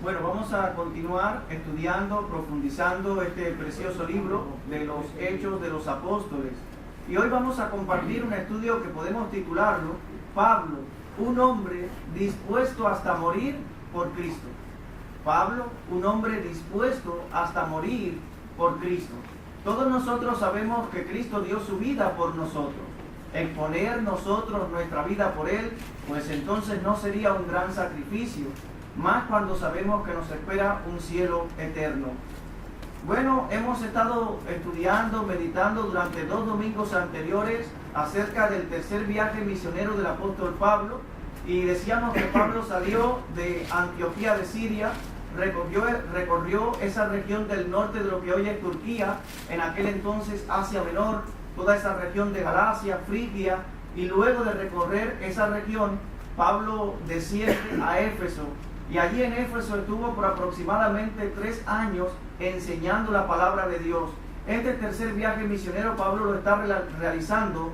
Bueno, vamos a continuar estudiando, profundizando este precioso libro de los Hechos de los Apóstoles. Y hoy vamos a compartir un estudio que podemos titularlo Pablo, un hombre dispuesto hasta morir por Cristo. Pablo, un hombre dispuesto hasta morir por Cristo. Todos nosotros sabemos que Cristo dio su vida por nosotros. Exponer nosotros nuestra vida por Él, pues entonces no sería un gran sacrificio, más cuando sabemos que nos espera un cielo eterno. Bueno, hemos estado estudiando, meditando durante 2 domingos anteriores acerca del tercer viaje misionero del apóstol Pablo, y decíamos que Pablo salió de Antioquía de Siria, recorrió esa región del norte de lo que hoy es Turquía, en aquel entonces Asia Menor, toda esa región de Galacia, Frigia, y luego de recorrer esa región, Pablo desciende a Éfeso, y allí en Éfeso estuvo por aproximadamente 3 años enseñando la palabra de Dios. Este tercer viaje misionero Pablo lo está realizando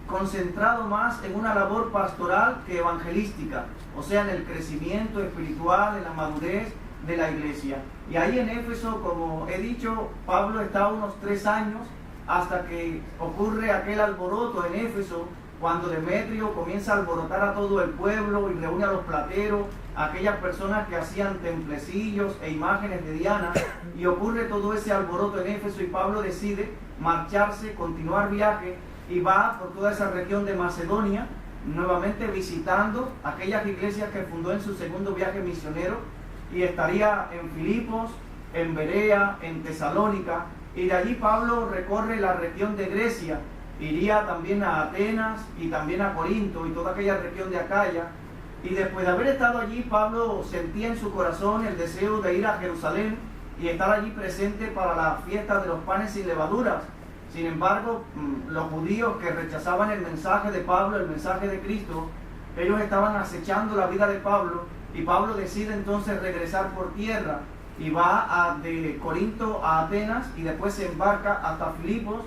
concentrado más en una labor pastoral que evangelística, o sea, en el crecimiento espiritual, en la madurez de la iglesia. Y ahí en Éfeso, como he dicho, Pablo está unos 3 años hasta que ocurre aquel alboroto en Éfeso, cuando Demetrio comienza a alborotar a todo el pueblo y reúne a los plateros, a aquellas personas que hacían templecillos e imágenes de Diana, y ocurre todo ese alboroto en Éfeso y Pablo decide marcharse, continuar viaje, y va por toda esa región de Macedonia, nuevamente visitando aquellas iglesias que fundó en su segundo viaje misionero, y estaría en Filipos, en Berea, en Tesalónica, y de allí Pablo recorre la región de Grecia, iría también a Atenas y también a Corinto y toda aquella región de Acaya. Y después de haber estado allí, Pablo sentía en su corazón el deseo de ir a Jerusalén y estar allí presente para la fiesta de los panes sin levaduras. Sin embargo, los judíos que rechazaban el mensaje de Pablo, el mensaje de Cristo, ellos estaban acechando la vida de Pablo, y Pablo decide entonces regresar por tierra y va de Corinto a Atenas, y después se embarca hasta Filipos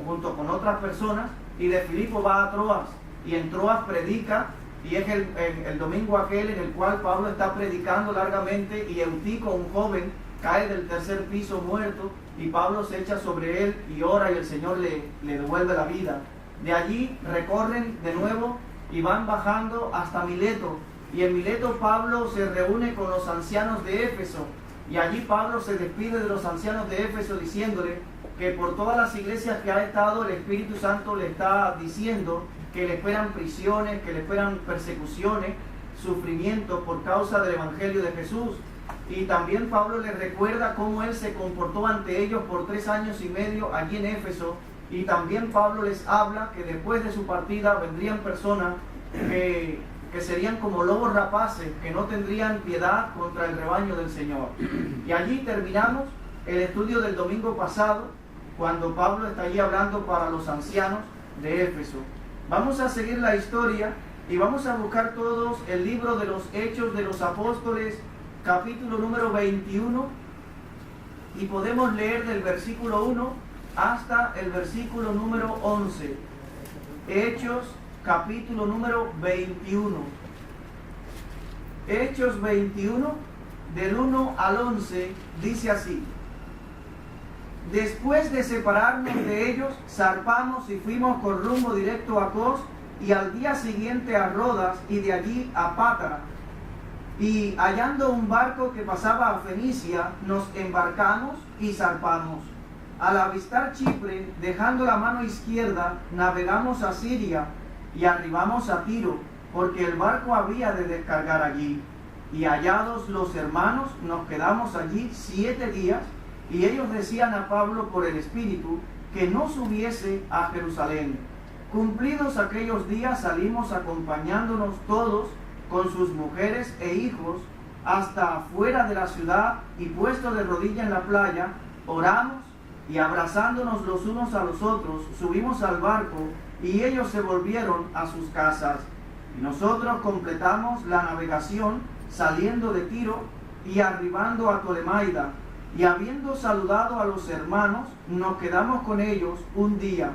junto con otras personas, y de Filipos va a Troas, y en Troas predica, y es el domingo aquel en el cual Pablo está predicando largamente, y Eutico, un joven, cae del tercer piso muerto, y Pablo se echa sobre él y ora, y el Señor le devuelve la vida. De allí recorren de nuevo y van bajando hasta Mileto, y en Mileto Pablo se reúne con los ancianos de Éfeso, y allí Pablo se despide de los ancianos de Éfeso diciéndole que por todas las iglesias que ha estado, el Espíritu Santo le está diciendo que le esperan prisiones, que le esperan persecuciones, sufrimientos por causa del Evangelio de Jesús. Y también Pablo les recuerda cómo él se comportó ante ellos por 3 años y medio allí en Éfeso, y también Pablo les habla que después de su partida vendrían personas que serían como lobos rapaces, que no tendrían piedad contra el rebaño del Señor. Y allí terminamos el estudio del domingo pasado, cuando Pablo está allí hablando para los ancianos de Éfeso. Vamos a seguir la historia y vamos a buscar todos el libro de los Hechos de los Apóstoles, capítulo número 21, y podemos leer del versículo 1 hasta el versículo número 11. Hechos, capítulo número 21. Hechos 21, del 1 al 11, dice así: Después de separarnos de ellos, zarpamos y fuimos con rumbo directo a Cos, y al día siguiente a Rodas, y de allí a Pátara. Y hallando un barco que pasaba a Fenicia, nos embarcamos y zarpamos. Al avistar Chipre, dejando la mano izquierda, navegamos a Siria y arribamos a Tiro, porque el barco había de descargar allí. Y hallados los hermanos, nos quedamos allí 7 días, y ellos decían a Pablo por el Espíritu que no subiese a Jerusalén. Cumplidos aquellos días, salimos acompañándonos todos con sus mujeres e hijos hasta afuera de la ciudad, y puesto de rodillas en la playa, oramos, y abrazándonos los unos a los otros, subimos al barco, y ellos se volvieron a sus casas. Y nosotros completamos la navegación, saliendo de Tiro y arribando a Tolemaida, y habiendo saludado a los hermanos, nos quedamos con ellos un día.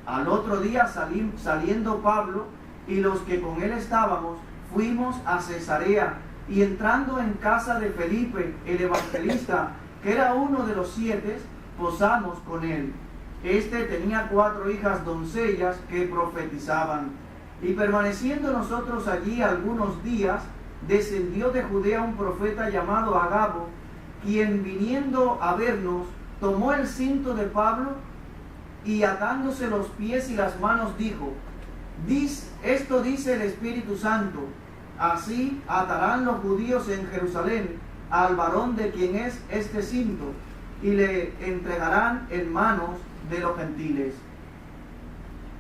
Al otro día saliendo Pablo y los que con él estábamos, fuimos a Cesarea, Y entrando en casa de Felipe, el evangelista, que era uno de los 7, posamos con él. Este tenía 4 hijas doncellas que profetizaban. Y permaneciendo nosotros allí algunos días, descendió de Judea un profeta llamado Agabo, quien viniendo a vernos, tomó el cinto de Pablo y atándose los pies y las manos dijo: esto dice el Espíritu Santo, así atarán los judíos en Jerusalén al varón de quien es este cinto, y le entregarán en manos de los gentiles.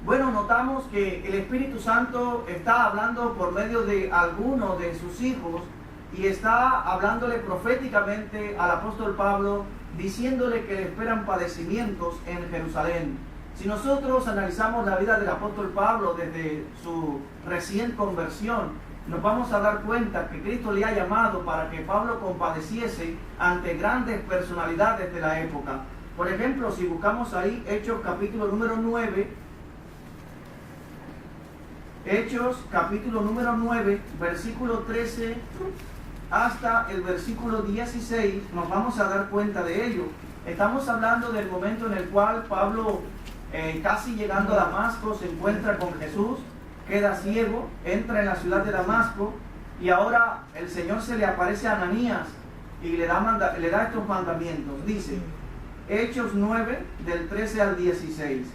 Bueno, notamos que el Espíritu Santo está hablando por medio de alguno de sus hijos y está hablándole proféticamente al apóstol Pablo, diciéndole que le esperan padecimientos en Jerusalén. Si nosotros analizamos la vida del apóstol Pablo desde su recién conversión, nos vamos a dar cuenta que Cristo le ha llamado para que Pablo compadeciese ante grandes personalidades de la época. Por ejemplo, si buscamos ahí Hechos capítulo número 9, Hechos capítulo número 9, versículo 13 hasta el versículo 16, nos vamos a dar cuenta de ello. Estamos hablando del momento en el cual Pablo, casi llegando a Damasco, se encuentra con Jesús, queda ciego, entra en la ciudad de Damasco y ahora el Señor se le aparece a Ananías y le da estos mandamientos. Dice, Hechos 9, del 13 al 16.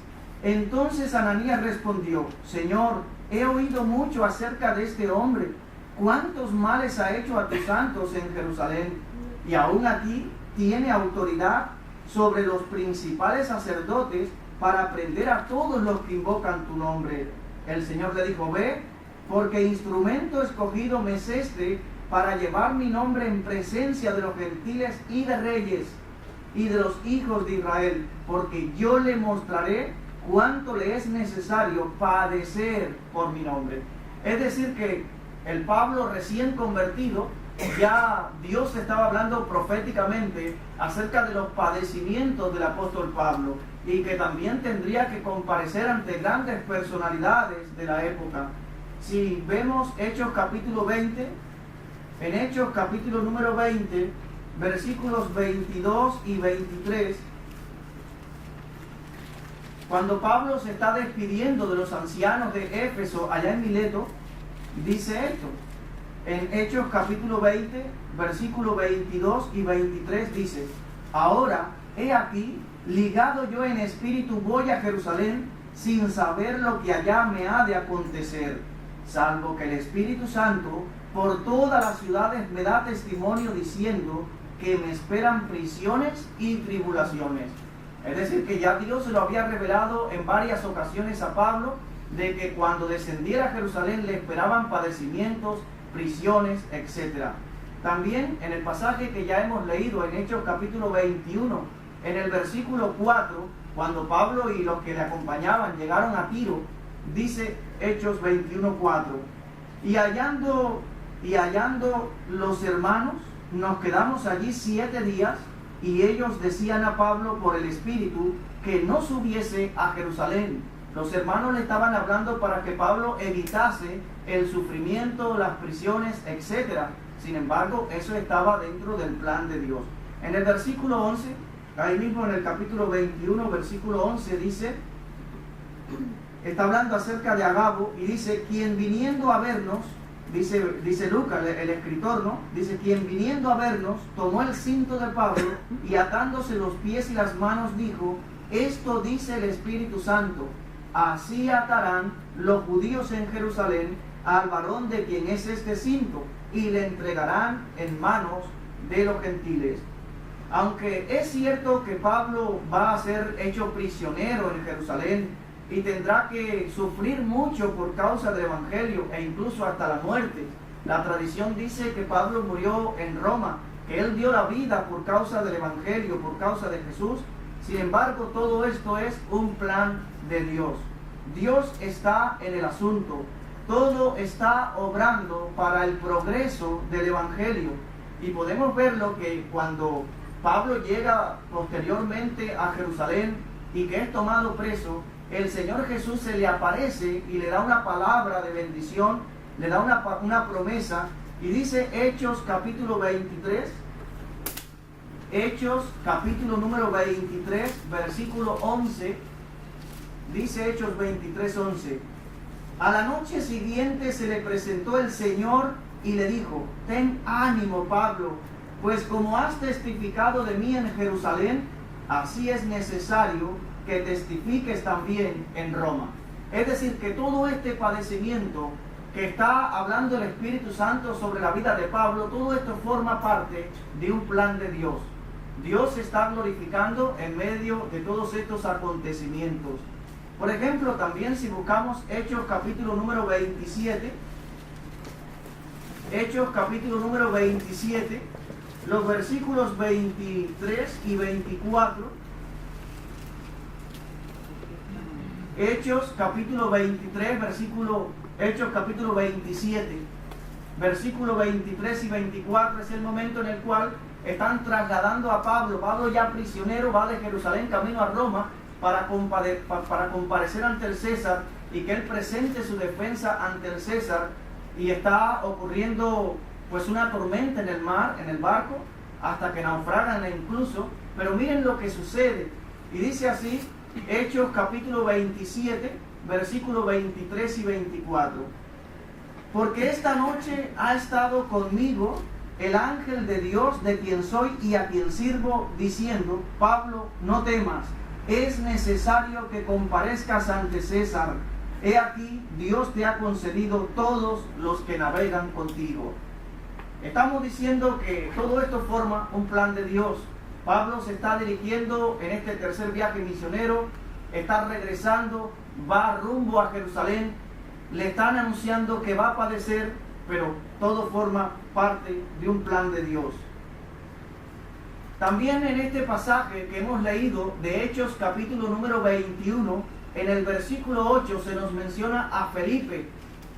Entonces Ananías respondió: Señor, he oído mucho acerca de este hombre, cuántos males ha hecho a tus santos en Jerusalén, y aún aquí tiene autoridad sobre los principales sacerdotes para prender a todos los que invocan tu nombre. El Señor le dijo: ve, porque instrumento escogido me es este para llevar mi nombre en presencia de los gentiles y de reyes y de los hijos de Israel, porque yo le mostraré cuánto le es necesario padecer por mi nombre. Es decir que el Pablo recién convertido, ya Dios estaba hablando proféticamente acerca de los padecimientos del apóstol Pablo y que también tendría que comparecer ante grandes personalidades de la época. Si vemos Hechos capítulo 20, en Hechos capítulo número 20, versículos 22 y 23, cuando Pablo se está despidiendo de los ancianos de Éfeso allá en Mileto, dice esto. En Hechos capítulo 20, versículo 22 y 23 dice: ahora, he aquí, ligado yo en espíritu voy a Jerusalén, sin saber lo que allá me ha de acontecer, salvo que el Espíritu Santo por todas las ciudades me da testimonio diciendo que me esperan prisiones y tribulaciones. Es decir, que ya Dios se lo había revelado en varias ocasiones a Pablo, de que cuando descendiera a Jerusalén le esperaban padecimientos, prisiones, etc. También en el pasaje que ya hemos leído en Hechos capítulo 21, en el versículo 4, cuando Pablo y los que le acompañaban llegaron a Tiro, dice Hechos 21:4, y hallando los hermanos, nos quedamos allí 7 días, y ellos decían a Pablo por el Espíritu que no subiese a Jerusalén. Los hermanos le estaban hablando para que Pablo evitase el sufrimiento, las prisiones, etc. Sin embargo, eso estaba dentro del plan de Dios. En el versículo 11, ahí mismo en el capítulo 21, versículo 11, dice, está hablando acerca de Agabo y dice: quien viniendo a vernos, dice Lucas, el escritor, ¿no? Dice: quien viniendo a vernos, tomó el cinto de Pablo y atándose los pies y las manos dijo: esto dice el Espíritu Santo, así atarán los judíos en Jerusalén al varón de quien es este cinto, y le entregarán en manos de los gentiles. Aunque es cierto que Pablo va a ser hecho prisionero en Jerusalén y tendrá que sufrir mucho por causa del Evangelio e incluso hasta la muerte, la tradición dice que Pablo murió en Roma, que él dio la vida por causa del Evangelio, por causa de Jesús. Sin embargo, todo esto es un plan de Dios. Dios está en el asunto. Todo está obrando para el progreso del Evangelio. Y podemos verlo que cuando Pablo llega posteriormente a Jerusalén y que es tomado preso, el Señor Jesús se le aparece y le da una palabra de bendición, le da una promesa, Y dice Hechos capítulo 23, Hechos capítulo número 23, versículo 11, dice Hechos 23, 11. A la noche siguiente se le presentó el Señor y le dijo: ten ánimo, Pablo, pues como has testificado de mí en Jerusalén, así es necesario que testifiques también en Roma. Es decir, que todo este padecimiento que está hablando el Espíritu Santo sobre la vida de Pablo, todo esto forma parte de un plan de Dios. Dios se está glorificando en medio de todos estos acontecimientos. Por ejemplo, también si buscamos Hechos capítulo número 27, Hechos capítulo número 27, los versículos 23 y 24, Hechos capítulo 23, Hechos capítulo 27, versículo 23 y 24 es el momento en el cual están trasladando a Pablo. Pablo ya prisionero va de Jerusalén camino a Roma para comparecer ante el César y que él presente su defensa ante el César, y está ocurriendo pues una tormenta en el mar, en el barco, hasta que naufragan incluso. Pero miren lo que sucede, y dice así Hechos capítulo 27, versículos 23 y 24. Porque esta noche ha estado conmigo el ángel de Dios, de quien soy y a quien sirvo, diciendo: Pablo, no temas, es necesario que comparezcas ante César. He aquí, Dios te ha concedido todos los que navegan contigo. Estamos diciendo que todo esto forma un plan de Dios. Pablo se está dirigiendo en este tercer viaje misionero, está regresando, va rumbo a Jerusalén, le están anunciando que va a padecer, pero todo forma parte de un plan de Dios. También en este pasaje que hemos leído de Hechos capítulo número 21, en el versículo 8 se nos menciona a Felipe,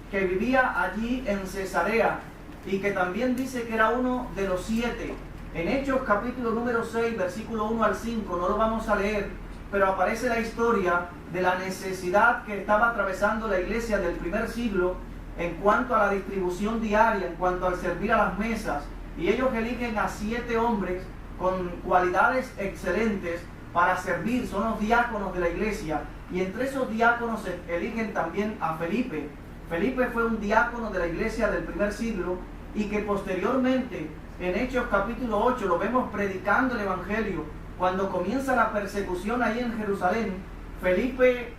que vivía allí en Cesarea y que también dice que era uno de los 7. En Hechos capítulo número 6, versículo 1 al 5, no lo vamos a leer, pero aparece la historia de la necesidad que estaba atravesando la iglesia del primer siglo en cuanto a la distribución diaria, en cuanto al servir a las mesas, y ellos eligen a 7 hombres con cualidades excelentes para servir, son los diáconos de la iglesia, y entre esos diáconos eligen también a Felipe. Felipe fue un diácono de la iglesia del primer siglo y que posteriormente en Hechos capítulo 8 lo vemos predicando el evangelio. Cuando comienza la persecución ahí en Jerusalén, Felipe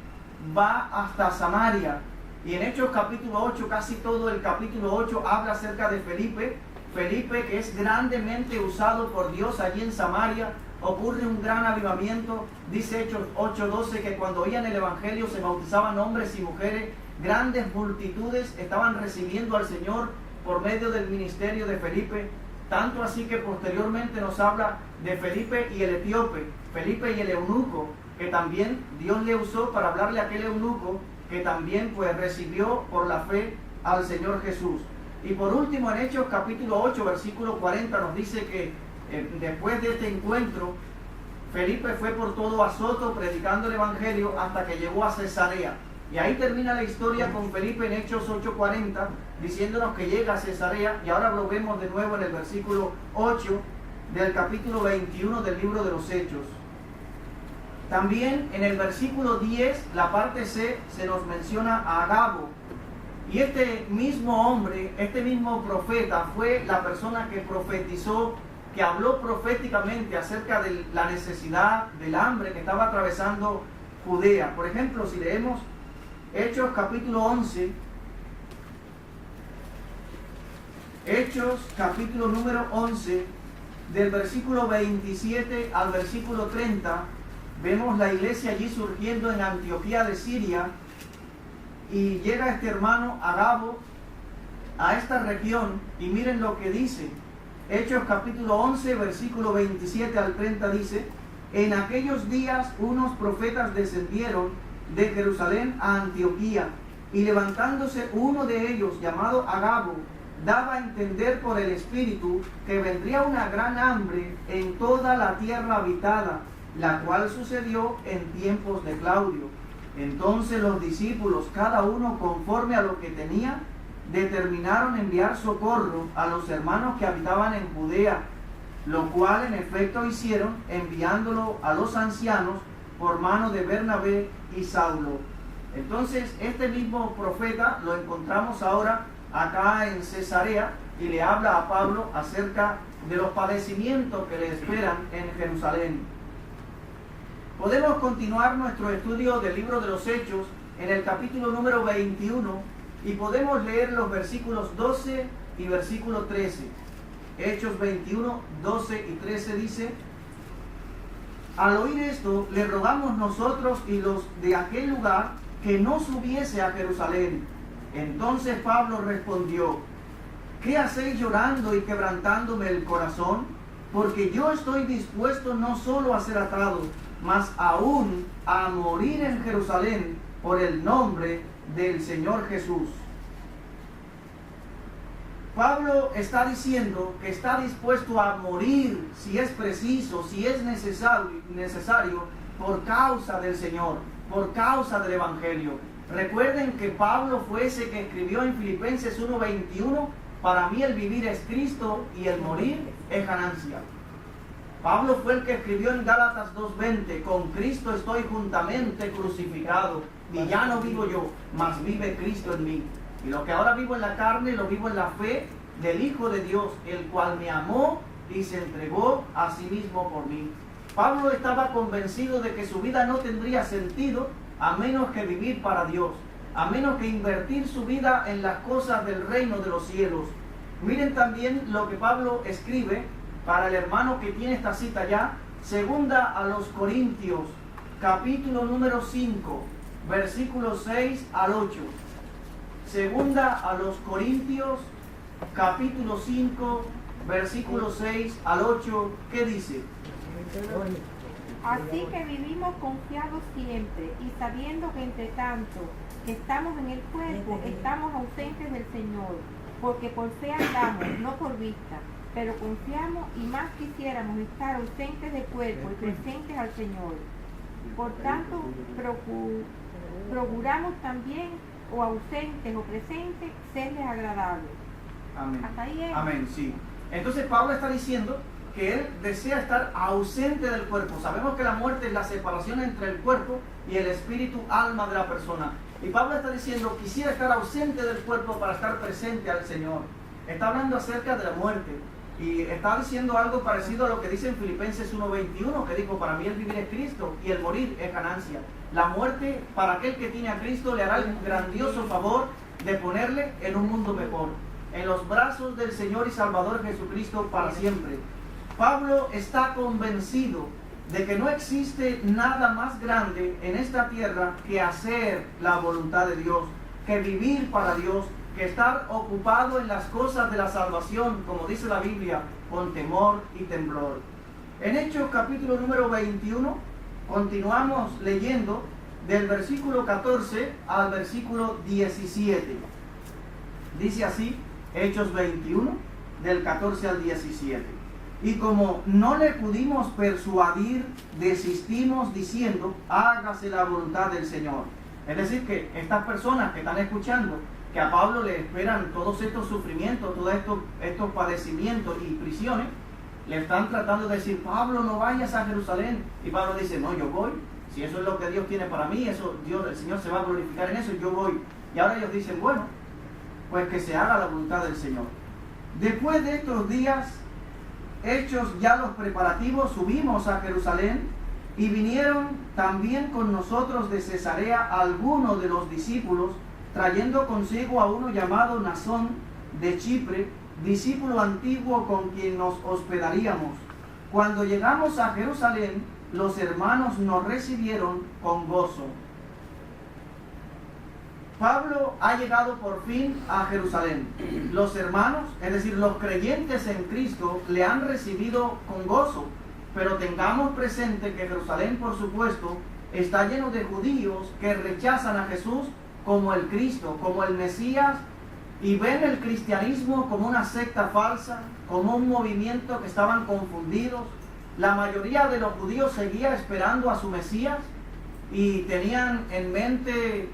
va hasta Samaria, y en Hechos capítulo 8, casi todo el capítulo 8 habla acerca de Felipe, que es grandemente usado por Dios allí en Samaria. Ocurre un gran avivamiento, dice Hechos 8:12, que cuando oían el evangelio se bautizaban hombres y mujeres, grandes multitudes estaban recibiendo al Señor por medio del ministerio de Felipe. Tanto así que posteriormente nos habla de Felipe y el etíope, Felipe y el eunuco, que también Dios le usó para hablarle a aquel eunuco que también pues recibió por la fe al Señor Jesús. Y por último, en Hechos capítulo 8, versículo 40 nos dice que después de este encuentro, Felipe fue por todo Azoto predicando el evangelio hasta que llegó a Cesarea. Y ahí termina la historia con Felipe en Hechos 8:40, diciéndonos que llega a Cesarea, y ahora lo vemos de nuevo en el versículo 8 del capítulo 21 del libro de los Hechos. También en el versículo 10, la parte C, se nos menciona a Agabo. Y este mismo hombre, este mismo profeta, fue la persona que profetizó, que habló proféticamente acerca de la necesidad, del hambre que estaba atravesando Judea. Por ejemplo, si leemos Hechos capítulo 11, Hechos capítulo número 11, del versículo 27 al versículo 30, vemos la iglesia allí surgiendo en Antioquía de Siria, y llega este hermano Agabo a esta región, y miren lo que dice. Hechos capítulo 11, versículo 27 al 30 dice: en aquellos días unos profetas descendieron de Jerusalén a Antioquía, y levantándose uno de ellos, llamado Agabo, daba a entender por el Espíritu que vendría una gran hambre en toda la tierra habitada, la cual sucedió en tiempos de Claudio. Entonces los discípulos, cada uno conforme a lo que tenía, determinaron enviar socorro a los hermanos que habitaban en Judea, lo cual en efecto hicieron, enviándolo a los ancianos por mano de Bernabé y Saulo. Entonces este mismo profeta lo encontramos ahora acá en Cesarea y le habla a Pablo acerca de los padecimientos que le esperan en Jerusalén. Podemos continuar nuestro estudio del libro de los Hechos en el capítulo número 21 y podemos leer los versículos 12 y versículo 13. Hechos 21, 12 y 13 dice: al oír esto, le rogamos nosotros y los de aquel lugar que no subiese a Jerusalén. Entonces Pablo respondió: ¿qué hacéis llorando y quebrantándome el corazón? Porque yo estoy dispuesto no solo a ser atado, mas aún a morir en Jerusalén por el nombre del Señor Jesús. Pablo está diciendo que está dispuesto a morir si es preciso, si es necesario por causa del Señor, por causa del Evangelio. Recuerden que Pablo fue ese que escribió en Filipenses 1:21: para mí el vivir es Cristo y el morir es ganancia. Pablo fue el que escribió en Gálatas 2:20: con Cristo estoy juntamente crucificado, y ya no vivo yo, mas vive Cristo en mí. Y lo que ahora vivo en la carne, lo vivo en la fe del Hijo de Dios, el cual me amó y se entregó a sí mismo por mí. Pablo estaba convencido de que su vida no tendría sentido a menos que vivir para Dios, a menos que invertir su vida en las cosas del reino de los cielos. Miren también lo que Pablo escribe para el hermano que tiene esta cita ya, segunda a los Corintios, capítulo número 5, versículos 6 al 8. Segunda a los Corintios, capítulo 5, versículos 6 al 8, ¿qué dice? Así que vivimos confiados siempre y sabiendo que entre tanto que estamos en el cuerpo, estamos ausentes del Señor, porque por fe andamos, no por vista, pero confiamos y más quisiéramos estar ausentes del cuerpo y presentes al Señor. Por tanto, procuramos también, o ausentes o presentes, serles agradables. Amén. Hasta ahí es. Amén, sí. Entonces Pablo está diciendo que él desea estar ausente del cuerpo. Sabemos que la muerte es la separación entre el cuerpo y el espíritu, alma de la persona. Y Pablo está diciendo: quisiera estar ausente del cuerpo para estar presente al Señor. Está hablando acerca de la muerte. Y está diciendo algo parecido a lo que dice en Filipenses 1:21, que dijo: para mí el vivir es Cristo y el morir es ganancia. La muerte, para aquel que tiene a Cristo, le hará el grandioso favor de ponerle en un mundo mejor, en los brazos del Señor y Salvador Jesucristo para siempre. Pablo está convencido de que no existe nada más grande en esta tierra que hacer la voluntad de Dios, que vivir para Dios, que estar ocupado en las cosas de la salvación, como dice la Biblia, con temor y temblor. En Hechos capítulo número 21, continuamos leyendo del versículo 14 al versículo 17. Dice así, Hechos 21, del 14 al 17. Y como no le pudimos persuadir, desistimos diciendo: hágase la voluntad del Señor. Es decir, que estas personas que están escuchando que a Pablo le esperan todos estos sufrimientos, todos estos padecimientos y prisiones, le están tratando de decir: Pablo, no vayas a Jerusalén. Y Pablo dice: no, yo voy. Si eso es lo que Dios tiene para mí, eso Dios, el Señor se va a glorificar en eso, yo voy. Y ahora ellos dicen: bueno, pues que se haga la voluntad del Señor. Después de estos días, hechos ya los preparativos, subimos a Jerusalén, y vinieron también con nosotros de Cesarea algunos de los discípulos, trayendo consigo a uno llamado Nasón de Chipre, discípulo antiguo con quien nos hospedaríamos. Cuando llegamos a Jerusalén, los hermanos nos recibieron con gozo. Pablo ha llegado por fin a Jerusalén. Los hermanos, es decir, los creyentes en Cristo, le han recibido con gozo. Pero tengamos presente que Jerusalén, por supuesto, está lleno de judíos que rechazan a Jesús como el Cristo, como el Mesías, y ven el cristianismo como una secta falsa, como un movimiento que estaban confundidos. La mayoría de los judíos seguía esperando a su Mesías y tenían en mente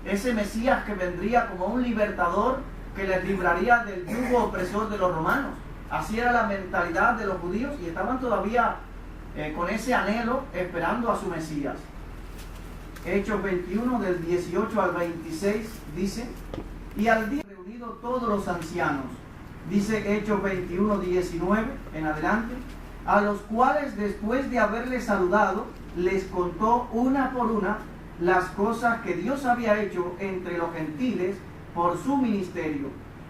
ese Mesías que vendría como un libertador que les libraría del yugo opresor de los romanos. Así era la mentalidad de los judíos y estaban todavía con ese anhelo esperando a su Mesías. Hechos 21 del 18 al 26 dice: y al día reunidos todos los ancianos, dice Hechos 21, 19 en adelante, a los cuales después de haberles saludado, les contó una por una las cosas que Dios había hecho entre los gentiles por su ministerio.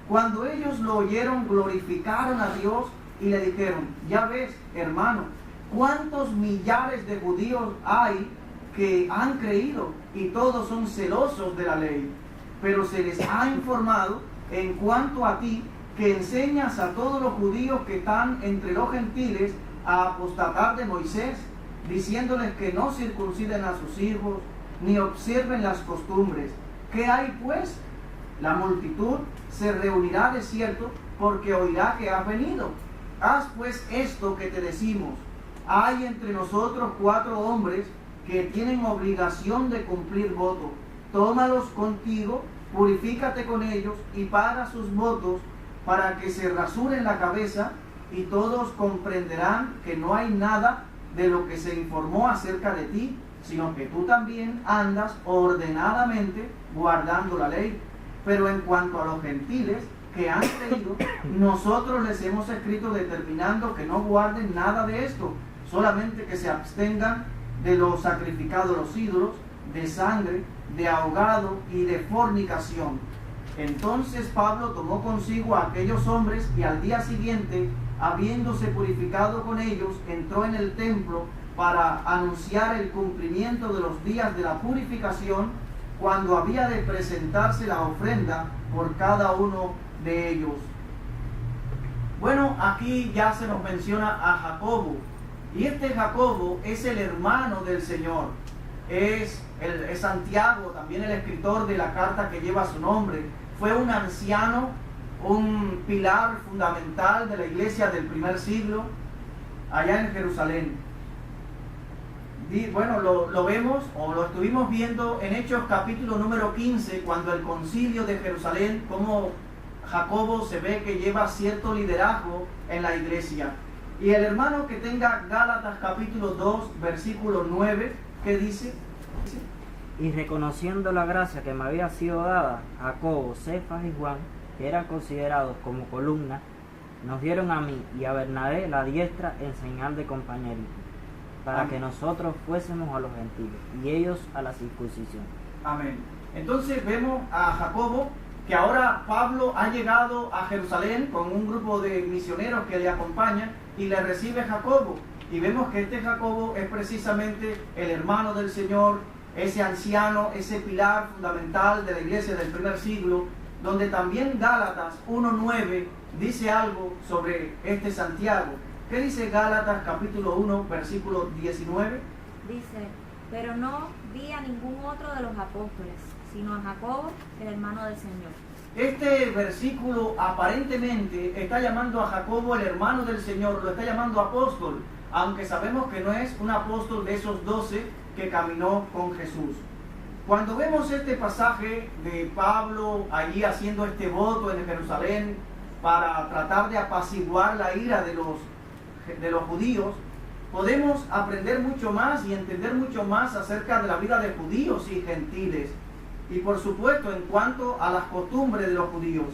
Cuando ellos lo oyeron, glorificaron a Dios y le dijeron: ya ves, hermano, cuántos millares de judíos hay que han creído y todos son celosos de la ley. Pero se les ha informado en cuanto a ti, que enseñas a todos los judíos que están entre los gentiles a apostatar de Moisés, diciéndoles que no circunciden a sus hijos, ni observen las costumbres. ¿Qué hay pues? La multitud se reunirá de cierto, porque oirá que has venido. Haz pues esto que te decimos. Hay entre nosotros 4 hombres que tienen obligación de cumplir voto. Tómalos contigo, purifícate con ellos y paga sus votos, para que se rasuren la cabeza, y todos comprenderán que no hay nada de lo que se informó acerca de ti, sino que tú también andas ordenadamente guardando la ley. Pero en cuanto a los gentiles que han creído, nosotros les hemos escrito determinando que no guarden nada de esto, solamente que se abstengan de lo sacrificado a los ídolos, de sangre, de ahogado y de fornicación. Entonces Pablo tomó consigo a aquellos hombres y al día siguiente, habiéndose purificado con ellos, entró en el templo para anunciar el cumplimiento de los días de la purificación, cuando había de presentarse la ofrenda por cada uno de ellos. Bueno, aquí ya se nos menciona a Jacobo, y este Jacobo es el hermano del Señor, es Santiago, también el escritor de la carta que lleva su nombre. Fue un anciano, un pilar fundamental de la iglesia del primer siglo, allá en Jerusalén. Bueno, lo vemos o lo estuvimos viendo en Hechos capítulo número 15, cuando el concilio de Jerusalén, como Jacobo se ve que lleva cierto liderazgo en la iglesia. Y el hermano que tenga Gálatas capítulo 2, versículo 9, ¿qué dice? Y reconociendo la gracia que me había sido dada, Jacobo, Cefas y Juan, que eran considerados como columnas, nos dieron a mí y a Bernabé la diestra en señal de compañerismo, para que nosotros fuésemos a los gentiles y ellos a la circuncisión. Amén. Entonces vemos a Jacobo, que ahora Pablo ha llegado a Jerusalén con un grupo de misioneros que le acompañan y le recibe Jacobo. Y vemos que este Jacobo es precisamente el hermano del Señor, ese anciano, ese pilar fundamental de la iglesia del primer siglo, donde también Gálatas 1:9 dice algo sobre este Santiago. ¿Qué dice Gálatas capítulo 1, versículo 19? Dice: pero no vi a ningún otro de los apóstoles, sino a Jacobo, el hermano del Señor. Este versículo aparentemente está llamando a Jacobo el hermano del Señor, lo está llamando apóstol, aunque sabemos que no es un apóstol de esos 12 que caminó con Jesús. Cuando vemos este pasaje de Pablo allí haciendo este voto en Jerusalén para tratar de apaciguar la ira de los judíos, podemos aprender mucho más y entender mucho más acerca de la vida de judíos y gentiles. Y por supuesto, en cuanto a las costumbres de los judíos,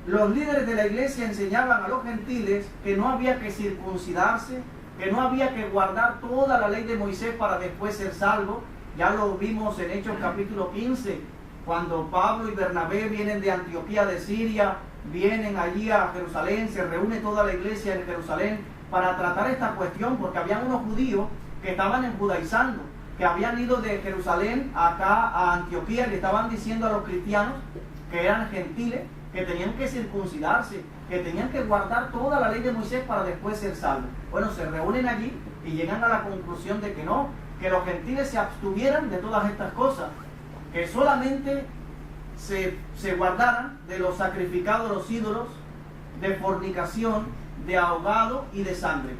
los líderes de la iglesia enseñaban a los gentiles que no había que circuncidarse, que no había que guardar toda la ley de Moisés para después ser salvo. Ya lo vimos en Hechos capítulo 15, cuando Pablo y Bernabé vienen de Antioquía de Siria, vienen allí a Jerusalén, se reúne toda la iglesia en Jerusalén para tratar esta cuestión, porque habían unos judíos que estaban judaizando, que habían ido de Jerusalén acá a Antioquía y le estaban diciendo a los cristianos que eran gentiles, que tenían que circuncidarse, que tenían que guardar toda la ley de Moisés para después ser salvos. Bueno, se reúnen allí y llegan a la conclusión de que no, que los gentiles se abstuvieran de todas estas cosas, que solamente se guardaran de los sacrificados a los ídolos, de fornicación, de ahogado y de sangre.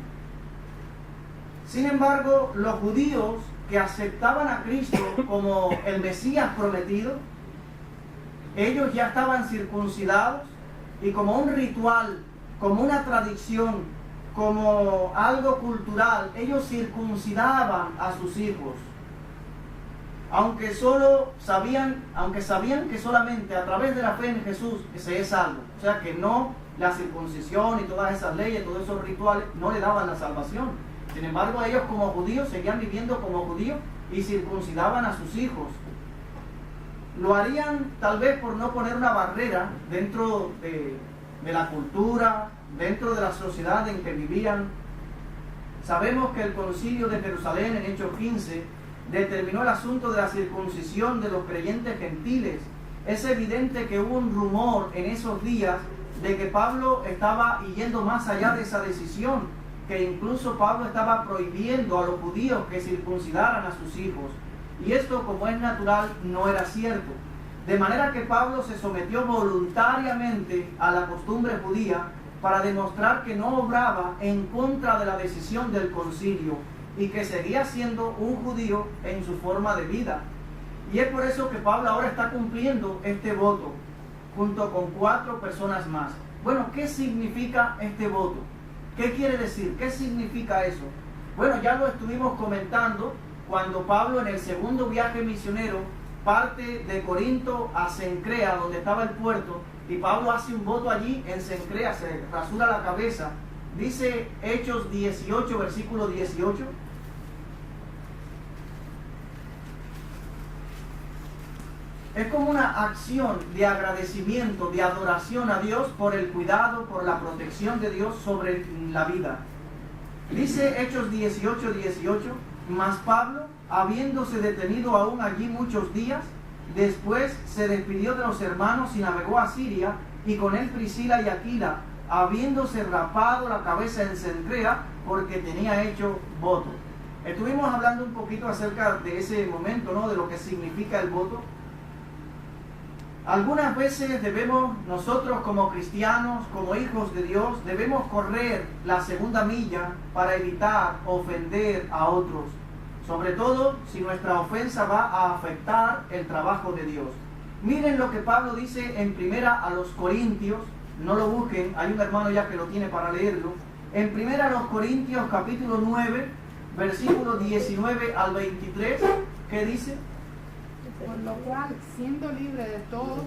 Sin embargo, los judíos que aceptaban a Cristo como el Mesías prometido, Ellos ya estaban circuncidados y como un ritual, como una tradición, como algo cultural, ellos circuncidaban a sus hijos. Aunque sabían que solamente a través de la fe en Jesús se es salvo. O sea que no, la circuncisión y todas esas leyes, todos esos rituales no le daban la salvación. Sin embargo, ellos como judíos seguían viviendo como judíos y circuncidaban a sus hijos. Lo harían tal vez por no poner una barrera dentro de la cultura, dentro de la sociedad en que vivían. Sabemos que el concilio de Jerusalén en Hechos 15 determinó el asunto de la circuncisión de los creyentes gentiles. Es evidente que hubo un rumor en esos días de que Pablo estaba yendo más allá de esa decisión, que incluso Pablo estaba prohibiendo a los judíos que circuncidaran a sus hijos. Y esto, como es natural, no era cierto. De manera que Pablo se sometió voluntariamente a la costumbre judía para demostrar que no obraba en contra de la decisión del concilio y que seguía siendo un judío en su forma de vida. Y es por eso que Pablo ahora está cumpliendo este voto junto con 4 personas más. Bueno, ¿qué significa este voto? ¿Qué quiere decir? ¿Qué significa eso? Bueno, ya lo estuvimos comentando cuando Pablo en el segundo viaje misionero parte de Corinto a Cencrea, donde estaba el puerto, y Pablo hace un voto allí en Cencrea, se rasura la cabeza. Dice Hechos 18, versículo 18. Es como una acción de agradecimiento, de adoración a Dios por el cuidado, por la protección de Dios sobre la vida. Dice Hechos 18, 18, mas Pablo, habiéndose detenido aún allí muchos días, después se despidió de los hermanos y navegó a Siria, y con él Priscila y Aquila, habiéndose rapado la cabeza en Cencrea, porque tenía hecho voto. Estuvimos hablando un poquito acerca de ese momento, ¿no? De lo que significa el voto. Algunas veces debemos, nosotros como cristianos, como hijos de Dios, debemos correr la segunda milla para evitar ofender a otros. Sobre todo si nuestra ofensa va a afectar el trabajo de Dios. Miren lo que Pablo dice en primera a los Corintios, no lo busquen, hay un hermano ya que lo tiene para leerlo. En primera a los Corintios capítulo 9, versículo 19 al 23, ¿qué dice? Por lo cual, siendo libre de todos,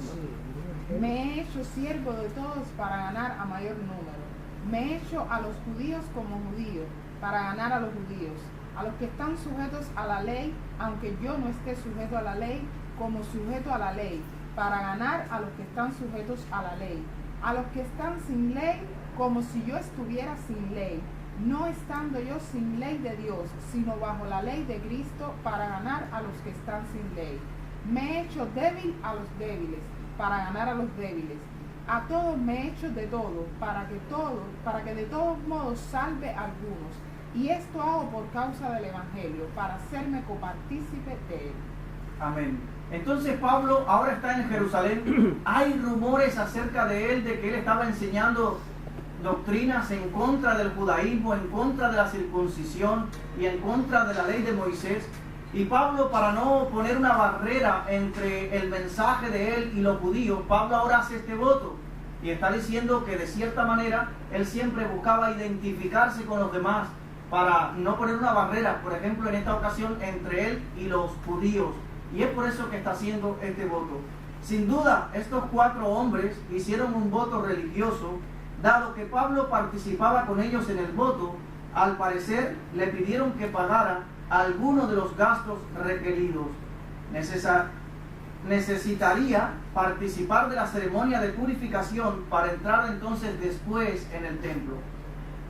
me he hecho siervo de todos para ganar a mayor número. Me he hecho a los judíos como judíos, para ganar a los judíos. A los que están sujetos a la ley, aunque yo no esté sujeto a la ley, como sujeto a la ley, para ganar a los que están sujetos a la ley. A los que están sin ley, como si yo estuviera sin ley, no estando yo sin ley de Dios, sino bajo la ley de Cristo, para ganar a los que están sin ley. Me he hecho débil a los débiles, para ganar a los débiles. A todos me he hecho de todo, para que de todos modos salve a algunos. Y esto hago por causa del Evangelio, para hacerme copartícipe de él. Amén. Entonces Pablo ahora está en Jerusalén. Hay rumores acerca de él, de que él estaba enseñando doctrinas en contra del judaísmo, en contra de la circuncisión y en contra de la ley de Moisés. Y Pablo, para no poner una barrera entre el mensaje de él y los judíos, Pablo ahora hace este voto y está diciendo que de cierta manera él siempre buscaba identificarse con los demás para no poner una barrera, por ejemplo en esta ocasión, entre él y los judíos. Y es por eso que está haciendo este voto. Sin duda, estos 4 hombres hicieron un voto religioso. Dado que Pablo participaba con ellos en el voto, al parecer le pidieron que pagara algunos de los gastos requeridos. Necesitaría participar de la ceremonia de purificación para entrar entonces después en el templo.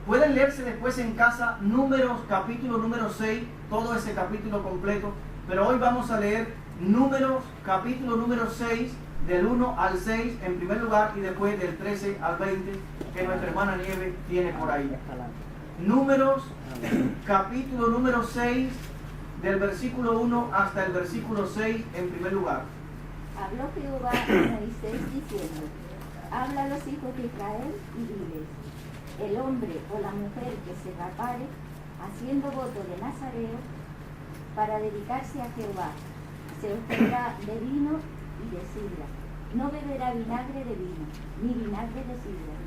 Pueden leerse después en casa Números, capítulo número 6, todo ese capítulo completo, pero hoy vamos a leer Números, capítulo número 6, del 1 al 6 en primer lugar y después del 13 al 20 que nuestra hermana Nieve tiene por ahí. Números, capítulo número 6, del versículo 1 hasta el versículo 6 en primer lugar. Habló Jehová a Moisés diciendo: habla a los hijos de Israel y diles: el hombre o la mujer que se rapare, haciendo voto de nazareo, para dedicarse a Jehová, se obtendrá de vino y de sidra, No beberá vinagre de vino, ni vinagre de sidra,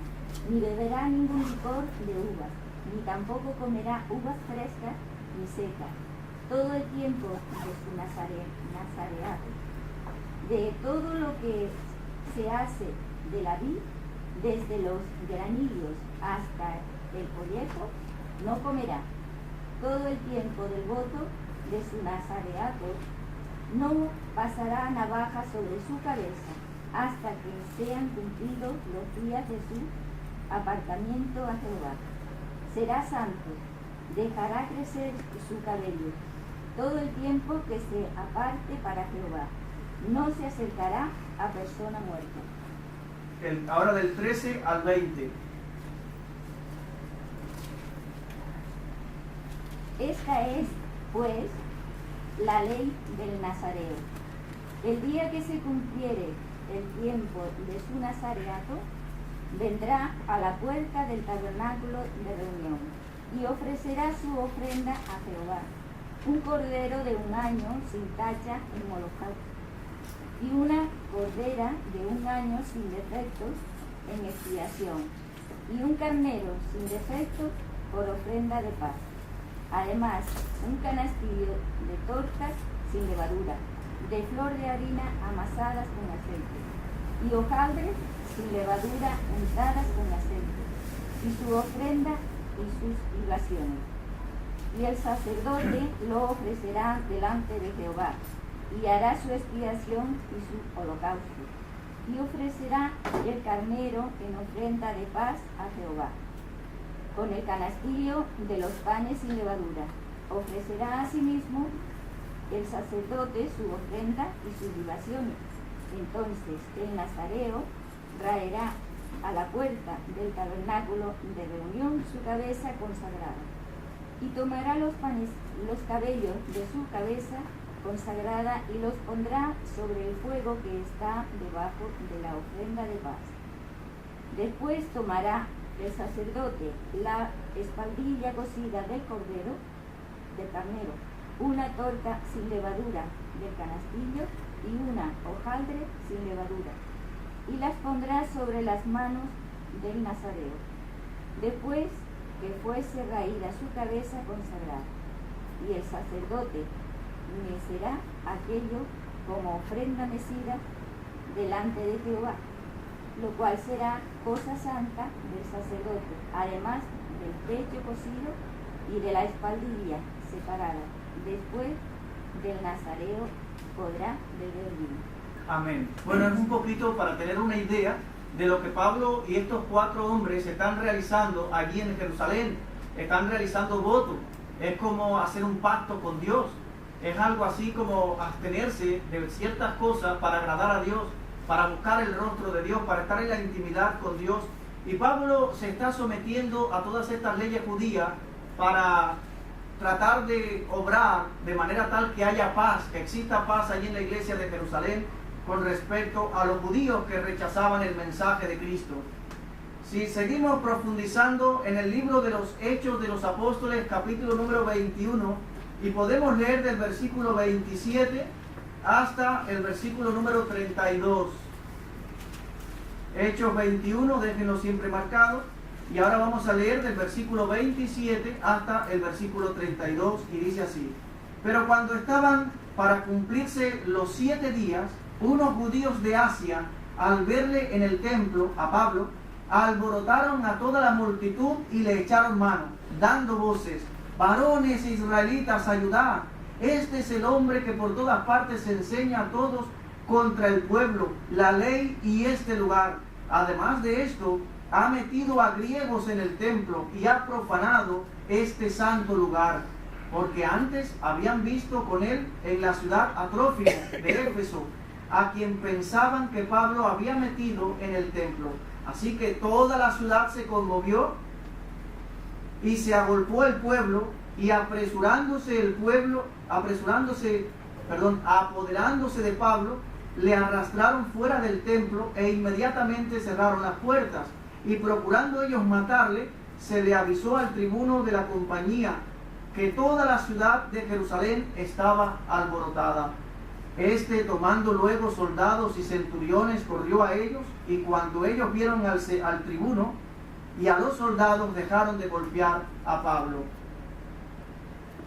ni beberá ningún licor de uvas, ni tampoco comerá uvas frescas ni secas, todo el tiempo de su nazareato. De todo lo que se hace de la vid, desde los granillos hasta el collejo, no comerá. Todo el tiempo del voto de su nazareato no pasará navaja sobre su cabeza hasta que sean cumplidos los días de su apartamiento a Jehová. Será santo, dejará crecer su cabello todo el tiempo que se aparte para Jehová. No se acercará a persona muerta. Ahora del 13 al 20. Esta es, pues, la ley del Nazareo. El día que se cumpliere el tiempo de su nazareato, vendrá a la puerta del tabernáculo de reunión y ofrecerá su ofrenda a Jehová, un cordero de 1 año sin tacha en holocausto, y una cordera de 1 año sin defectos en expiación, y un carnero sin defectos por ofrenda de paz. Además, un canastillo de tortas sin levadura, de flor de harina amasadas con aceite, y hojaldres sin levadura untadas con aceite, y su ofrenda y sus libaciones. Y el sacerdote lo ofrecerá delante de Jehová, y hará su expiación y su holocausto, y ofrecerá el carnero en ofrenda de paz a Jehová, con el canastillo de los panes sin levadura. Ofrecerá asimismo el sacerdote su ofrenda y sus libaciones. Entonces el nazareo traerá a la puerta del tabernáculo de reunión su cabeza consagrada, y tomará los cabellos de su cabeza consagrada y los pondrá sobre el fuego que está debajo de la ofrenda de paz. Después tomará el sacerdote la espaldilla cocida del carnero, una torta sin levadura del canastillo y una hojaldre sin levadura, y las pondrá sobre las manos del nazareo, después que fuese raída su cabeza consagrada, y el sacerdote mecerá aquello como ofrenda mecida delante de Jehová, lo cual será cosa santa del sacerdote, además del pecho cocido y de la espaldilla separada. Después del nazareo podrá beber vino. Amén. Bueno, es un poquito para tener una idea de lo que Pablo y estos 4 hombres están realizando allí en Jerusalén. Están realizando voto. Es como hacer un pacto con Dios. Es algo así como abstenerse de ciertas cosas para agradar a Dios, para buscar el rostro de Dios, para estar en la intimidad con Dios. Y Pablo se está sometiendo a todas estas leyes judías para tratar de obrar de manera tal que haya paz, que exista paz allí en la iglesia de Jerusalén con respecto a los judíos que rechazaban el mensaje de Cristo. Si seguimos profundizando en el libro de los Hechos de los Apóstoles, capítulo número 21, y podemos leer del versículo 27 hasta el versículo número 32. Hechos 21, déjenlo siempre marcado. Y ahora vamos a leer del versículo 27 hasta el versículo 32, y dice así: Pero cuando estaban para cumplirse los 7 días, unos judíos de Asia, al verle en el templo, a Pablo, alborotaron a toda la multitud y le echaron mano, dando voces: varones israelitas, ayudad, este es el hombre que por todas partes enseña a todos contra el pueblo, la ley y este lugar. Además de esto, ha metido a griegos en el templo y ha profanado este santo lugar, porque antes habían visto con él en la ciudad a Trófimo de Éfeso, a quien pensaban que Pablo había metido en el templo. Así que toda la ciudad se conmovió y se agolpó el pueblo, y apoderándose de Pablo, le arrastraron fuera del templo e inmediatamente cerraron las puertas. Y procurando ellos matarle, se le avisó al tribuno de la compañía que toda la ciudad de Jerusalén estaba alborotada. Este, tomando luego soldados y centuriones, corrió a ellos, y cuando ellos vieron al tribuno y a los soldados, dejaron de golpear a Pablo.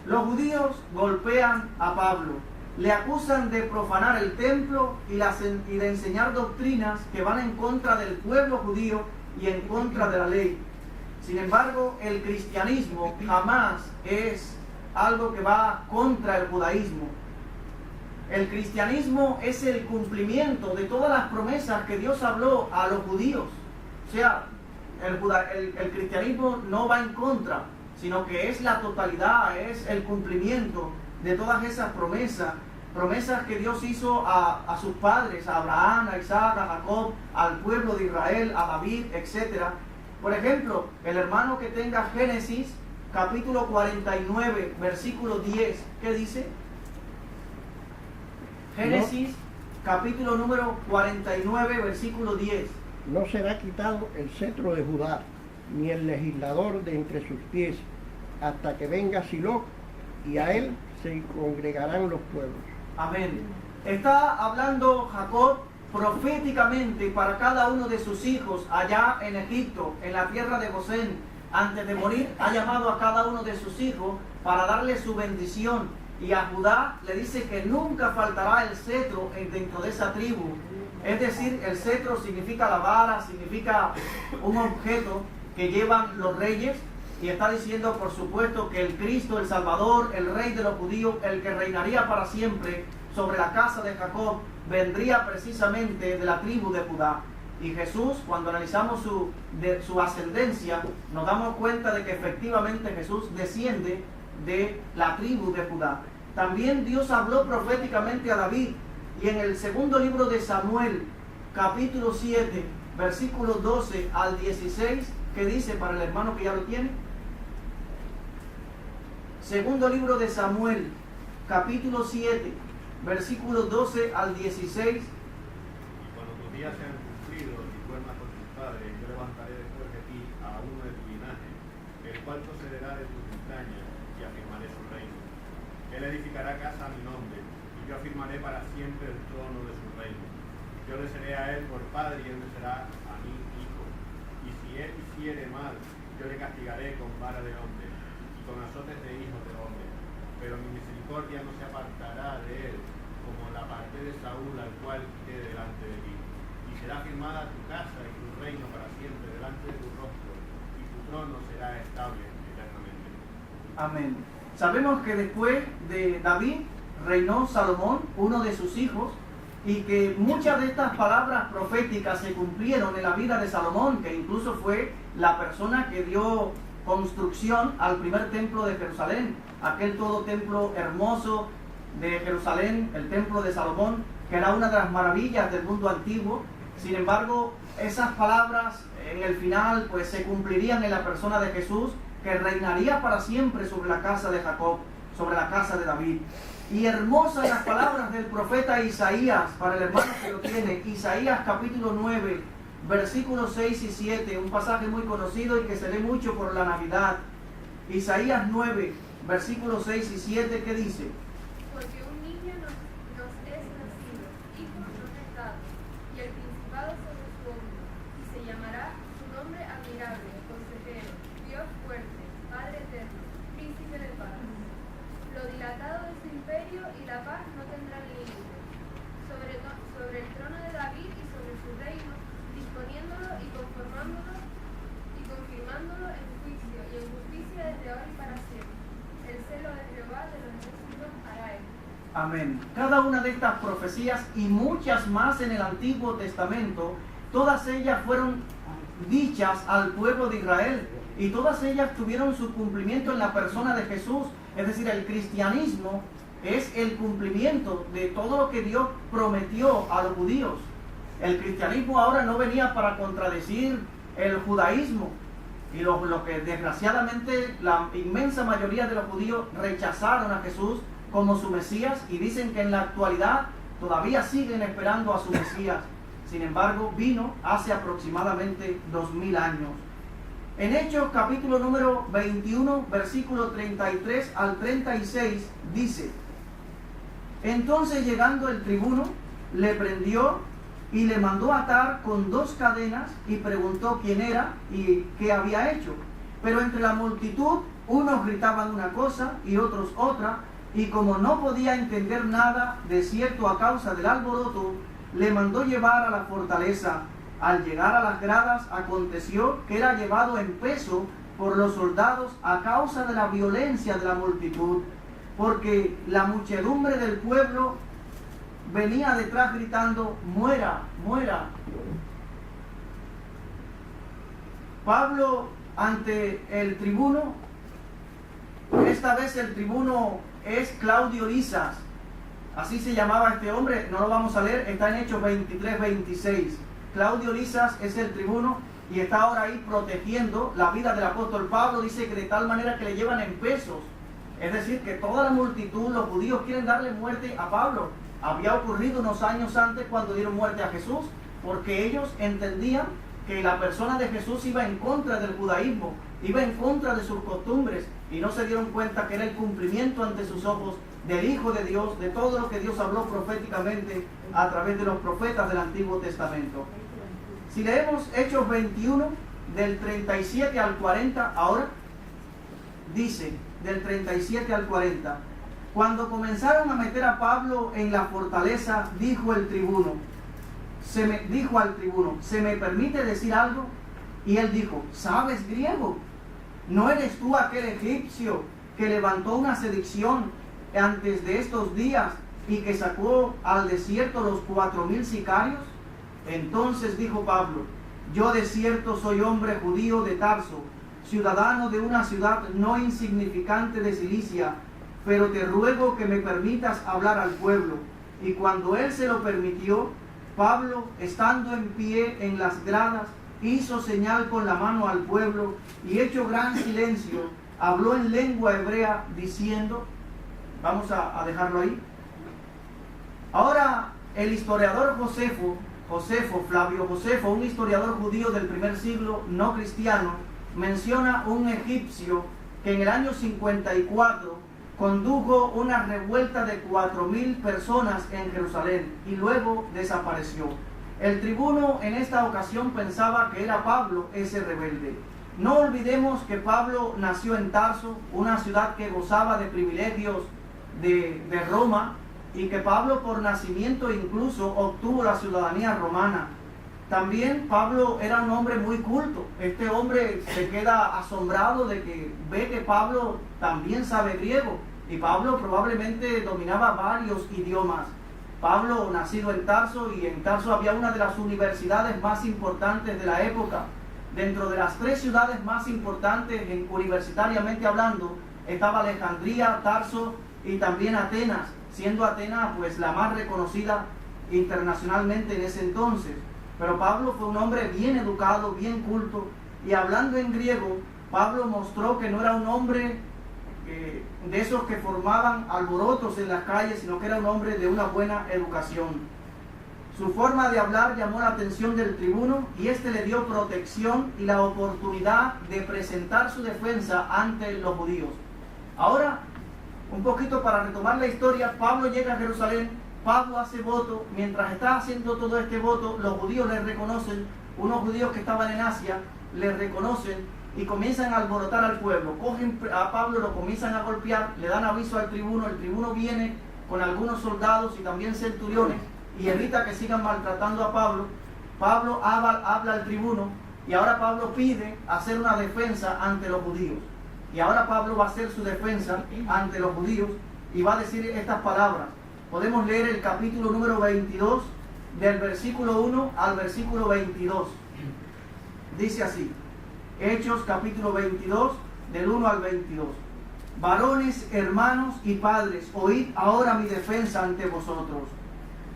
Los judíos golpean a Pablo, le acusan de profanar el templo y de enseñar doctrinas que van en contra del pueblo judío y en contra de la ley. Sin embargo, el cristianismo jamás es algo que va contra el judaísmo. El cristianismo es el cumplimiento de todas las promesas que Dios habló a los judíos. O sea, el cristianismo no va en contra, sino que es la totalidad, es el cumplimiento de todas esas promesas que Dios hizo a sus padres, a Abraham, a Isaac, a Jacob, al pueblo de Israel, a David, etc. Por ejemplo, el hermano que tenga Génesis, capítulo 49, versículo 10, ¿qué dice? Génesis, capítulo número 49, versículo 10. No será quitado el cetro de Judá, ni el legislador de entre sus pies, hasta que venga Siloc, y a él se congregarán los pueblos. Amén. Está hablando Jacob proféticamente para cada uno de sus hijos allá en Egipto, en la tierra de Gosén. Antes de morir, ha llamado a cada uno de sus hijos para darle su bendición. Y a Judá le dice que nunca faltará el cetro dentro de esa tribu. Es decir, el cetro significa la vara, significa un objeto que llevan los reyes. Y está diciendo, por supuesto, que el Cristo, el Salvador, el Rey de los judíos, el que reinaría para siempre sobre la casa de Jacob, vendría precisamente de la tribu de Judá. Y Jesús, cuando analizamos su ascendencia, nos damos cuenta de que efectivamente Jesús desciende de la tribu de Judá. También Dios habló proféticamente a David, y en el segundo libro de Samuel, capítulo 7, versículos 12 al 16, ¿qué dice para el hermano que ya lo tiene? Segundo libro de Samuel, capítulo 7, versículos 12 al 16. Y cuando tus días sean cumplidos y duermas con tus padres, yo levantaré después de ti a uno de tu linaje, el cual procederá de tus entrañas, y afirmaré su reino. Él edificará casa a mi nombre, y yo afirmaré para siempre el trono de su reino. Yo le seré a él por padre, y él me será a mí hijo. Y si él hiciere mal, yo le castigaré con vara de hombre, y con azotes de hijos de hombre. Pero mi misericordia no se apartará de él, como la parte de Saúl, al cual quité delante de ti. Y será firmada tu casa y tu reino para siempre delante de tu rostro, y tu trono será estable eternamente. Amén. Sabemos que después de David reinó Salomón, uno de sus hijos, y que muchas de estas palabras proféticas se cumplieron en la vida de Salomón, que incluso fue la persona que dio construcción al primer templo de Jerusalén, aquel todo templo hermoso de Jerusalén, el templo de Salomón, que era una de las maravillas del mundo antiguo. Sin embargo, esas palabras en el final pues se cumplirían en la persona de Jesús, que reinaría para siempre sobre la casa de Jacob, sobre la casa de David. Y hermosas las palabras del profeta Isaías, para el hermano que lo tiene, Isaías capítulo 9, versículos 6 y 7, un pasaje muy conocido y que se lee mucho por la Navidad. Isaías 9, versículos 6 y 7, ¿qué dice? Porque un niño nos es nacido, hijo nos es dado, y el principado sobre su hombro, y se llamará su nombre admirable, consejero, Dios fuerte, Padre eterno, príncipe de paz. Lo dilatado de su imperio y la paz no tendrán límite. Sobre el trono de David y sobre su reino, disponiéndolo y conformándolo y confirmándolo en juicio y en justicia desde ahora y para siempre. El celo de Jehová de los ejércitos hará él. Amén. Cada una de estas profecías y muchas más en el Antiguo Testamento, todas ellas fueron dichas al pueblo de Israel y todas ellas tuvieron su cumplimiento en la persona de Jesús. Es decir, el cristianismo es el cumplimiento de todo lo que Dios prometió a los judíos. El cristianismo ahora no venía para contradecir el judaísmo, y lo que desgraciadamente la inmensa mayoría de los judíos rechazaron a Jesús como su Mesías y dicen que en la actualidad todavía siguen esperando a su Mesías. Sin embargo, vino hace aproximadamente 2000 años. En Hechos capítulo número 21, versículo 33 al 36 dice: Entonces, llegando el tribuno, le prendió y le mandó atar con 2 cadenas y preguntó quién era y qué había hecho. Pero entre la multitud, unos gritaban una cosa y otros otra, y como no podía entender nada de cierto a causa del alboroto, le mandó llevar a la fortaleza. Al llegar a las gradas, aconteció que era llevado en peso por los soldados a causa de la violencia de la multitud, porque la muchedumbre del pueblo venía detrás gritando: muera, muera. Pablo ante el tribuno, esta vez el tribuno es Claudio Lisas, así se llamaba este hombre, no lo vamos a leer, está en Hechos 23-26. Claudio Lisas es el tribuno y está ahora ahí protegiendo la vida del apóstol Pablo. Dice que de tal manera que le llevan en pesos, es decir, que toda la multitud, los judíos, quieren darle muerte a Pablo. Había ocurrido unos años antes cuando dieron muerte a Jesús, porque ellos entendían que la persona de Jesús iba en contra del judaísmo, iba en contra de sus costumbres, y no se dieron cuenta que era el cumplimiento ante sus ojos del Hijo de Dios, de todo lo que Dios habló proféticamente a través de los profetas del Antiguo Testamento. Si leemos Hechos 21, del 37 al 40, ahora, dice, del 37 al 40, cuando comenzaron a meter a Pablo en la fortaleza, dijo al tribuno, ¿se me permite decir algo? Y él dijo: ¿sabes griego? ¿No eres tú aquel egipcio que levantó una sedición antes de estos días y que sacó al desierto los 4,000 sicarios? Entonces dijo Pablo: yo de cierto soy hombre judío de Tarso, ciudadano de una ciudad no insignificante de Cilicia, pero te ruego que me permitas hablar al pueblo. Y cuando él se lo permitió, Pablo, estando en pie en las gradas, hizo señal con la mano al pueblo y, hecho gran silencio, habló en lengua hebrea diciendo, vamos a dejarlo ahí. Ahora el historiador Flavio Josefo, un historiador judío del primer siglo no cristiano, menciona un egipcio que en el año 54 condujo una revuelta de 4,000 personas en Jerusalén y luego desapareció. El tribuno en esta ocasión pensaba que era Pablo ese rebelde. No olvidemos que Pablo nació en Tarso, una ciudad que gozaba de privilegios de Roma, y que Pablo por nacimiento incluso obtuvo la ciudadanía romana. También Pablo era un hombre muy culto. Este hombre se queda asombrado de que ve que Pablo también sabe griego, y Pablo probablemente dominaba varios idiomas. Pablo, nacido en Tarso, y en Tarso había una de las universidades más importantes de la época. Dentro de las 3 ciudades más importantes universitariamente hablando, estaba Alejandría, Tarso y también Atenas, siendo Atenas pues la más reconocida internacionalmente en ese entonces. Pero Pablo fue un hombre bien educado, bien culto, y hablando en griego, Pablo mostró que no era un hombre de esos que formaban alborotos en las calles, sino que era un hombre de una buena educación. Su forma de hablar llamó la atención del tribuno, y éste le dio protección y la oportunidad de presentar su defensa ante los judíos. Ahora, un poquito para retomar la historia, Pablo llega a Jerusalén, Pablo hace voto. Mientras está haciendo todo este voto, los judíos le reconocen, unos judíos que estaban en Asia le reconocen y comienzan a alborotar al pueblo. Cogen a Pablo, lo comienzan a golpear, le dan aviso al tribuno, el tribuno viene con algunos soldados y también centuriones y evita que sigan maltratando a Pablo. Pablo habla al tribuno, y ahora Pablo pide hacer una defensa ante los judíos. Y ahora Pablo va a hacer su defensa ante los judíos y va a decir estas palabras. Podemos leer el capítulo número 22, del versículo 1 al versículo 22. Dice así, Hechos capítulo 22, del 1 al 22. Varones, hermanos y padres, oíd ahora mi defensa ante vosotros.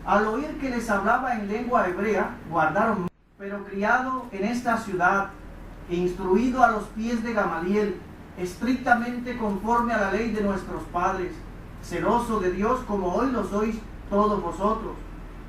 Al oír que les hablaba en lengua hebrea, guardaron, pero criado en esta ciudad, instruido a los pies de Gamaliel, estrictamente conforme a la ley de nuestros padres, celoso de Dios como hoy lo sois todos vosotros.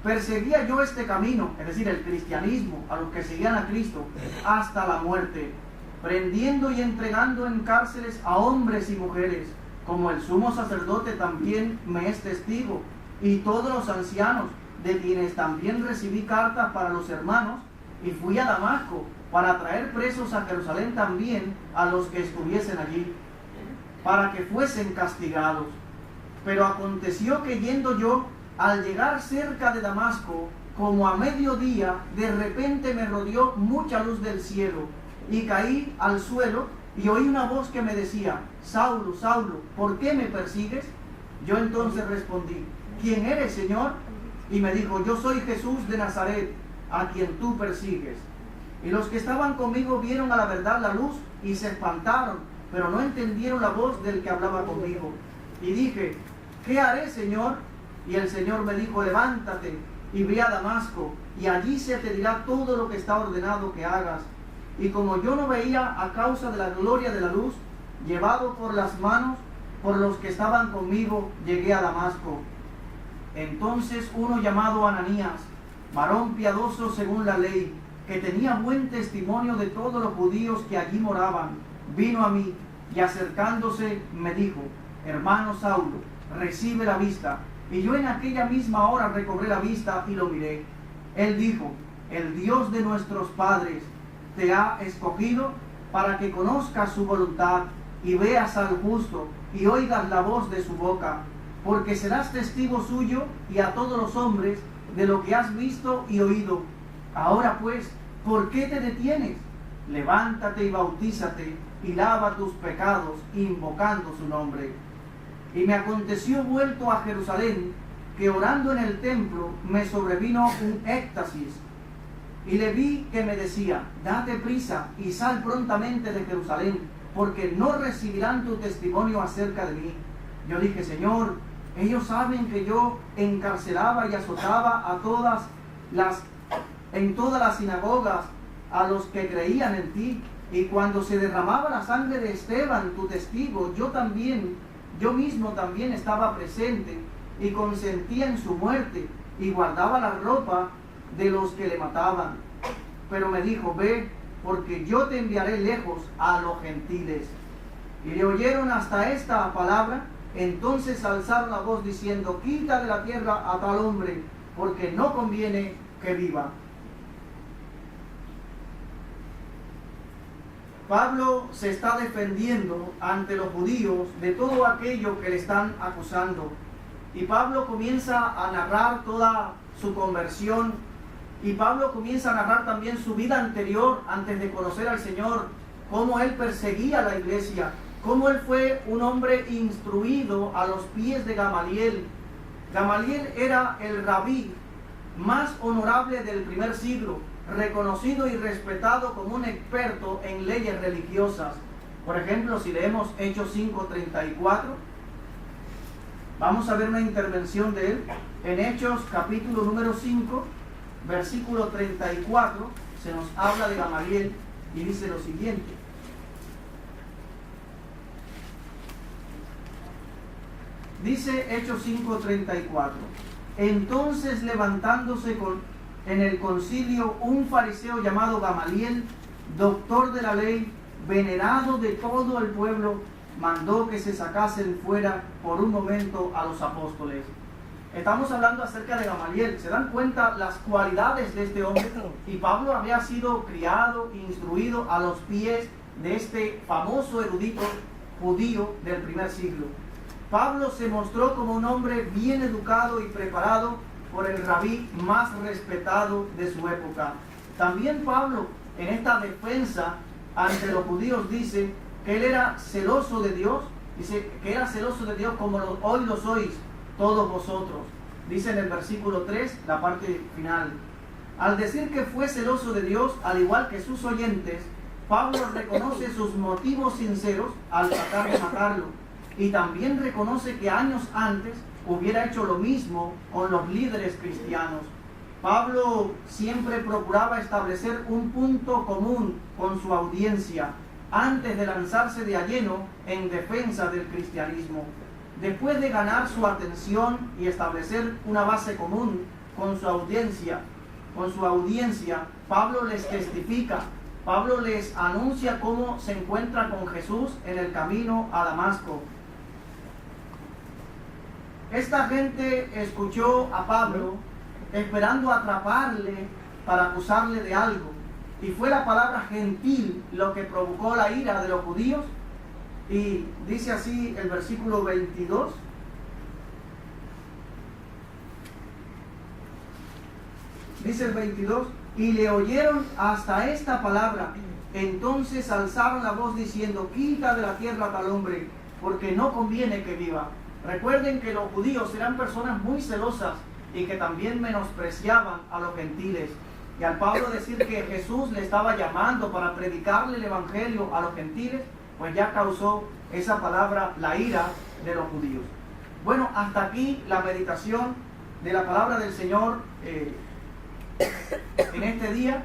Perseguía yo este camino, es decir, el cristianismo, a los que seguían a Cristo, hasta la muerte, prendiendo y entregando en cárceles a hombres y mujeres, como el sumo sacerdote también me es testigo, y todos los ancianos, de quienes también recibí cartas para los hermanos, y fui a Damasco para traer presos a Jerusalén también a los que estuviesen allí, para que fuesen castigados. Pero aconteció que yendo yo, al llegar cerca de Damasco, como a mediodía, de repente me rodeó mucha luz del cielo, y caí al suelo, y oí una voz que me decía: Saulo, Saulo, ¿por qué me persigues? Yo entonces respondí: ¿quién eres, Señor? Y me dijo: yo soy Jesús de Nazaret, a quien tú persigues. Y los que estaban conmigo vieron a la verdad la luz y se espantaron, pero no entendieron la voz del que hablaba conmigo. Y dije: ¿qué haré, Señor? Y el Señor me dijo: levántate y ve a Damasco, y allí se te dirá todo lo que está ordenado que hagas. Y como yo no veía a causa de la gloria de la luz, llevado por las manos por los que estaban conmigo, llegué a Damasco. Entonces uno llamado Ananías, varón piadoso según la ley, que tenía buen testimonio de todos los judíos que allí moraban, vino a mí y acercándose me dijo: hermano Saulo, recibe la vista. Y yo en aquella misma hora recobré la vista y lo miré. Él dijo: el Dios de nuestros padres te ha escogido para que conozcas su voluntad y veas al justo y oigas la voz de su boca, porque serás testigo suyo y a todos los hombres de lo que has visto y oído. Ahora pues, ¿por qué te detienes? Levántate y bautízate y lava tus pecados, invocando su nombre. Y me aconteció vuelto a Jerusalén, que orando en el templo me sobrevino un éxtasis, y le vi que me decía: date prisa y sal prontamente de Jerusalén, porque no recibirán tu testimonio acerca de mí. Yo dije: Señor, ellos saben que yo encarcelaba y azotaba en todas las sinagogas a los que creían en ti, y cuando se derramaba la sangre de Esteban, tu testigo, yo mismo también estaba presente y consentía en su muerte y guardaba la ropa de los que le mataban. Pero me dijo: ve, porque yo te enviaré lejos a los gentiles. Y le oyeron hasta esta palabra. Entonces alzaron la voz diciendo: quita de la tierra a tal hombre, porque no conviene que viva. Pablo se está defendiendo ante los judíos de todo aquello que le están acusando. Y Pablo comienza a narrar toda su conversión. Y Pablo comienza a narrar también su vida anterior, antes de conocer al Señor, cómo él perseguía a la iglesia, cómo él fue un hombre instruido a los pies de Gamaliel. Gamaliel era el rabí más honorable del primer siglo, reconocido y respetado como un experto en leyes religiosas. Por ejemplo, si leemos Hechos 5:34, vamos a ver una intervención de él. En Hechos capítulo número 5, versículo 34, se nos habla de Gamaliel y dice lo siguiente: dice Hechos 5:34, entonces levantándose en el concilio un fariseo llamado Gamaliel, doctor de la ley, venerado de todo el pueblo, mandó que se sacasen fuera por un momento a los apóstoles. Estamos hablando acerca de Gamaliel. ¿Se dan cuenta las cualidades de este hombre? Y Pablo había sido criado, instruido a los pies de este famoso erudito judío del primer siglo. Pablo se mostró como un hombre bien educado y preparado por el rabí más respetado de su época. También Pablo, en esta defensa ante los judíos, dice que él era celoso de Dios. Dice que era celoso de Dios como hoy lo sois todos vosotros. Dice en el versículo 3, la parte final. Al decir que fue celoso de Dios, al igual que sus oyentes, Pablo reconoce sus motivos sinceros al tratar de matarlo. Y también reconoce que años antes hubiera hecho lo mismo con los líderes cristianos. Pablo siempre procuraba establecer un punto común con su audiencia antes de lanzarse de a lleno en defensa del cristianismo. Después de ganar su atención y establecer una base común con su audiencia, Pablo les testifica, Pablo les anuncia cómo se encuentra con Jesús en el camino a Damasco. Esta gente escuchó a Pablo esperando atraparle para acusarle de algo. Y fue la palabra gentil lo que provocó la ira de los judíos. Y dice así el versículo 22. Dice el 22, y le oyeron hasta esta palabra. Entonces alzaron la voz diciendo, quita de la tierra a tal hombre, porque no conviene que viva. Recuerden que los judíos eran personas muy celosas y que también menospreciaban a los gentiles. Y al Pablo decir que Jesús le estaba llamando para predicarle el evangelio a los gentiles, pues ya causó esa palabra la ira de los judíos. Bueno, hasta aquí la meditación de la palabra del Señor en este día.